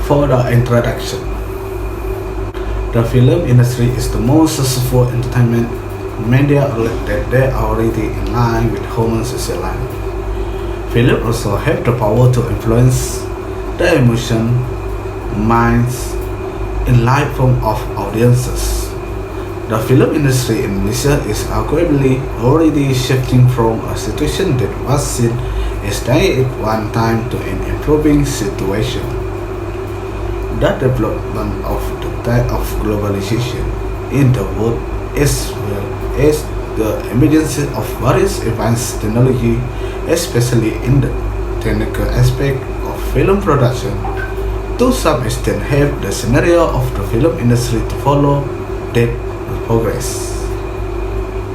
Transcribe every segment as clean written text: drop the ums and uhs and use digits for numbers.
For the introduction, the film industry is the most successful entertainment media outlet that they are already in line with human social life. Film also have the power to influence the emotion, minds, and life form of audiences. The film industry in Malaysia is arguably already shifting from a situation that was seen as dying at one time to an improving situation. The development of the tide of globalization in the world, as well as the emergence of various advanced technology, especially in the technical aspect of film production, to some extent have the scenario of the film industry to follow that progress.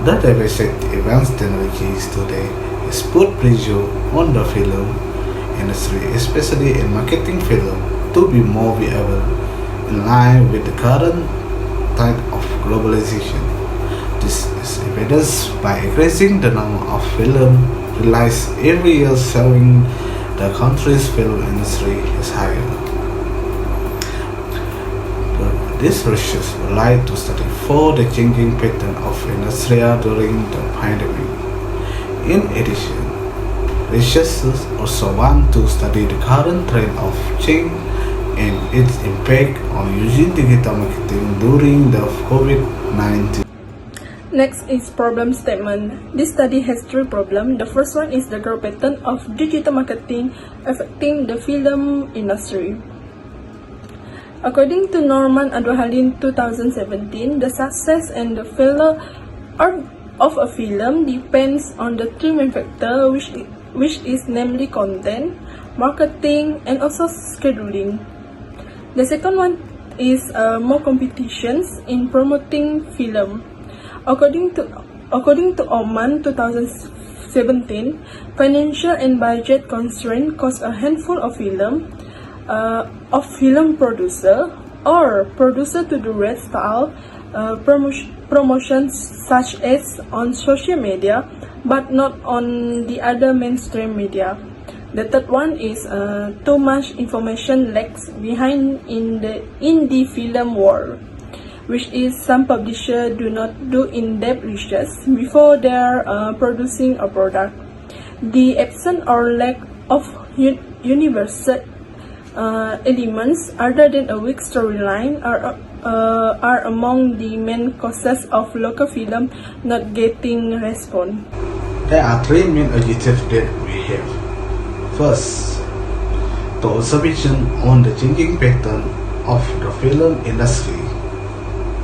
The advanced technologies today has put pressure on the film industry, especially in marketing film, to be more viable in line with the current tide of globalization. This is evidenced by increasing the number of film released every year, showing the country's film industry is higher. This research would like to study for the changing pattern of industry during the pandemic. In addition, researchers also want to study the current trend of change and its impact on using digital marketing during the COVID-19. Next is problem statement. This study has three problems. The first one is the growth pattern of digital marketing affecting the film industry. According to Norman Adwahalin 2017, the success and the failure of a film depends on the three main factors, which is namely content, marketing, and also scheduling. The second one is more competitions in promoting film. According to Oman 2017, financial and budget constraints cause a handful of film producer or producer to do red style promotions such as on social media, but not on the other mainstream media. The third one is too much information lags behind in the film world, which is some publishers do not do in-depth research before they are producing a product. The absence or lack of universal elements other than a weak storyline are among the main causes of local film not getting response. There are three main objectives that we have. First, to observation on the changing pattern of the film industry.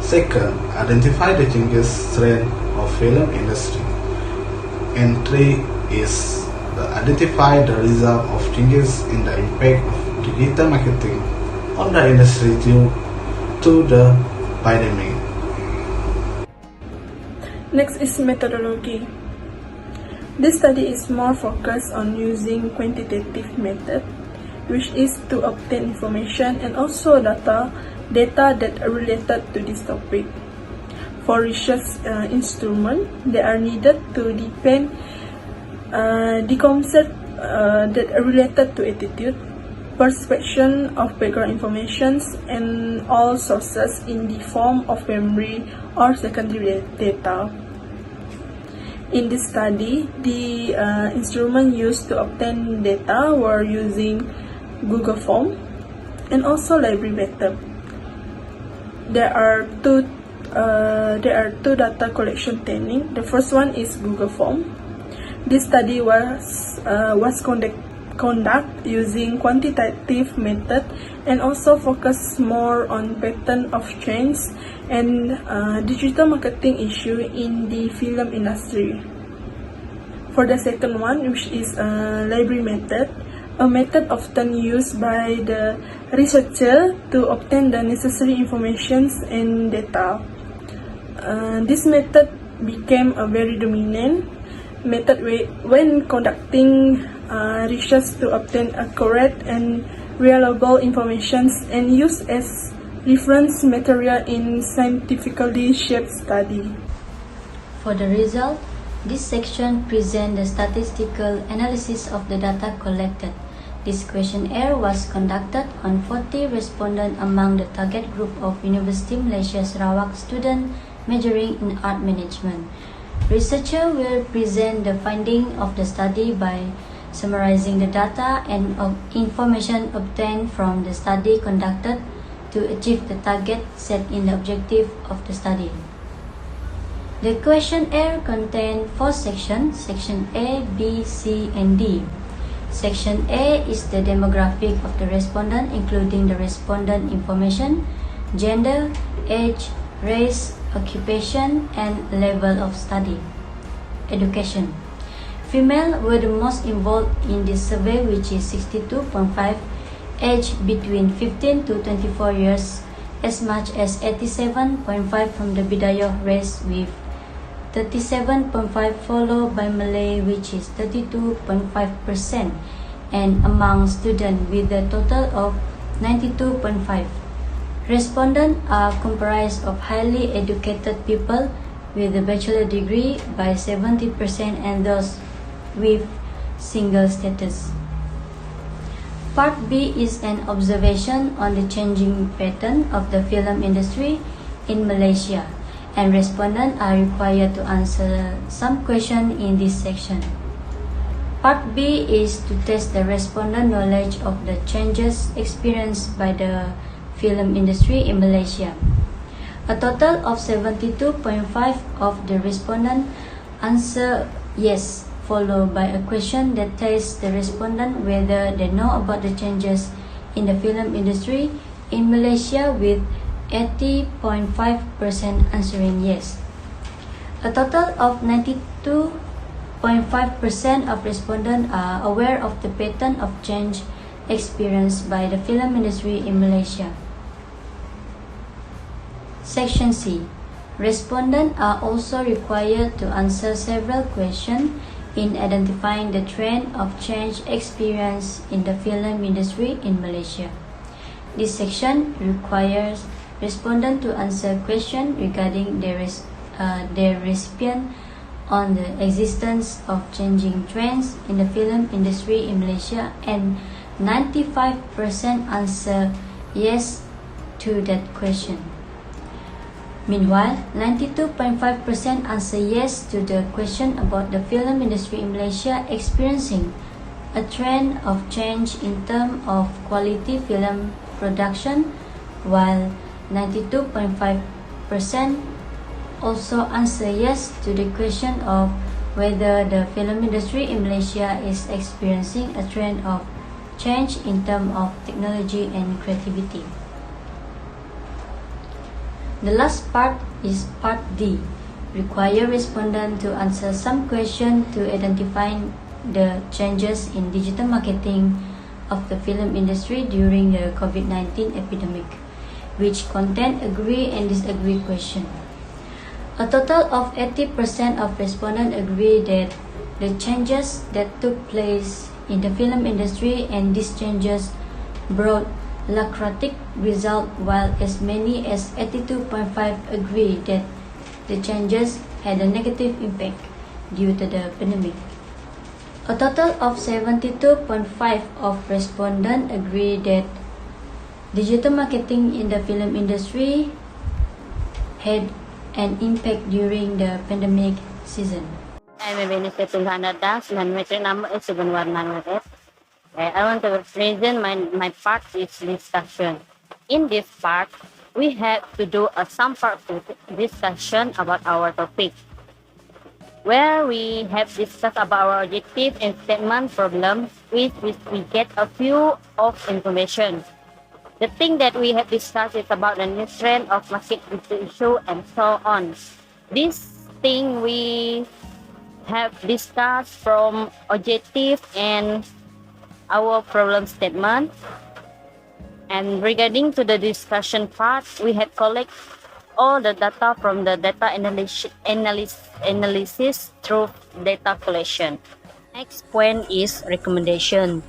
Second, identify the changes trend of film industry. And three is identify the result of changes in the impact of digital marketing on the industry due to the pandemic. Next is methodology. This study is more focused on using quantitative method, which is to obtain information and also data that are related to this topic. For research instruments, they are needed to depend the concept that are related to attitude, perception of background information, and all sources in the form of memory or secondary data. In this study, the instrument used to obtain data were using Google Form and also library method. There are two data collection techniques. The first one is Google Form. This study was conducted using quantitative method and also focused more on pattern of change and digital marketing issue in the film industry. For the second one, which is library method, a method often used by the researcher to obtain the necessary information and data. This method became a very dominant method when conducting research to obtain accurate and reliable information and used as reference material in scientifically shaped study. For the result, this section presents the statistical analysis of the data collected. This questionnaire was conducted on 40 respondents among the target group of University Malaysia Sarawak students majoring in art management. Researcher will present the finding of the study by summarizing the data and information obtained from the study conducted to achieve the target set in the objective of the study. The questionnaire contains 4 sections, Section A, B, C, and D. Section A is the demographic of the respondent, including the respondent information, gender, age, race, occupation, and level of study. Education. Female were the most involved in this survey, which is 62.5, age between 15 to 24 years, as much as 87.5 from the Bidayuh race with 37.5, followed by Malay, which is 32.5%, and among students with a total of 92.5. Respondents are comprised of highly educated people with a bachelor degree by 70% and those with single status. Part B is an observation on the changing pattern of the film industry in Malaysia, and respondents are required to answer some questions in this section. Part B is to test the respondent knowledge of the changes experienced by the film industry in Malaysia. A total of 72.5 of the respondents answer yes, followed by a question that tests the respondent whether they know about the changes in the film industry in Malaysia, with 80.5% answering yes. A total of 92.5% of respondents are aware of the pattern of change experienced by the film industry in Malaysia. Section C. Respondents are also required to answer several questions in identifying the trend of change experienced in the film industry in Malaysia. This section requires respondents to answer questions regarding their recipient on the existence of changing trends in the film industry in Malaysia, and 95% answer yes to that question. Meanwhile, 92.5% answer yes to the question about the film industry in Malaysia experiencing a trend of change in terms of quality film production, while 92.5% also answer yes to the question of whether the film industry in Malaysia is experiencing a trend of change in terms of technology and creativity. The last part is Part D. Require respondents to answer some questions to identify the changes in digital marketing of the film industry during the COVID-19 epidemic, which contain agree and disagree questions. A total of 80% of respondents agree that the changes that took place in the film industry and these changes brought lucrative result, while as many as 82.5 agree that the changes had a negative impact due to the pandemic. A total of 72.5 of respondents agree that digital marketing in the film industry had an impact during the pandemic season. I'm a benefit to Das, and my number is 7198. I want to present my part is discussion. In this part, we have to do some part discussion about our topic, where we have discussed about our objective and statement problem, which we get a few of information. The thing that we have discussed is about the new trend of market issue and so on. This thing we have discussed from objective and our problem statement. And regarding to the discussion part, we have collect all the data from the data analysis through data collection. Next point is recommendation.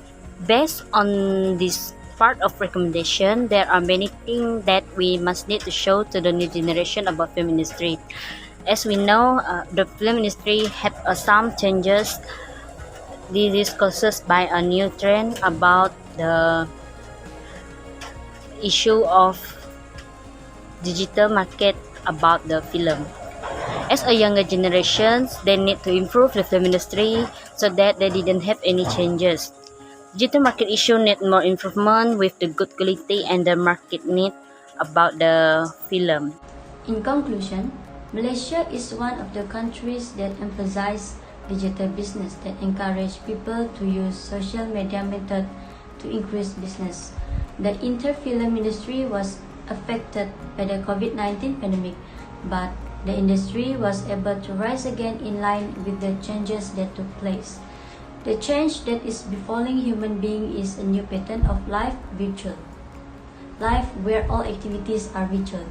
Based on this part of recommendation, there are many things that we must need to show to the new generation about film industry. As we know, the film industry had some changes this is caused by a new trend about the issue of digital market about the film. As a younger generations, they need to improve the film industry so that they didn't have any changes. Digital market issue need more improvement with the good quality and the market need about the film. In conclusion, Malaysia is one of the countries that emphasize digital business, that encourage people to use social media method to increase business. The film industry was affected by the COVID-19 pandemic, but the industry was able to rise again in line with the changes that took place. The change that is befalling human being is a new pattern of life virtual. Life where all activities are virtual.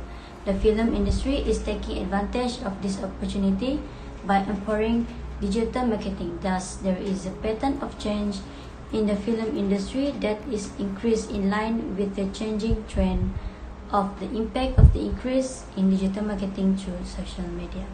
The film industry is taking advantage of this opportunity by empowering digital marketing. Thus, there is a pattern of change in the film industry that is increased in line with the changing trend of the impact of the increase in digital marketing through social media.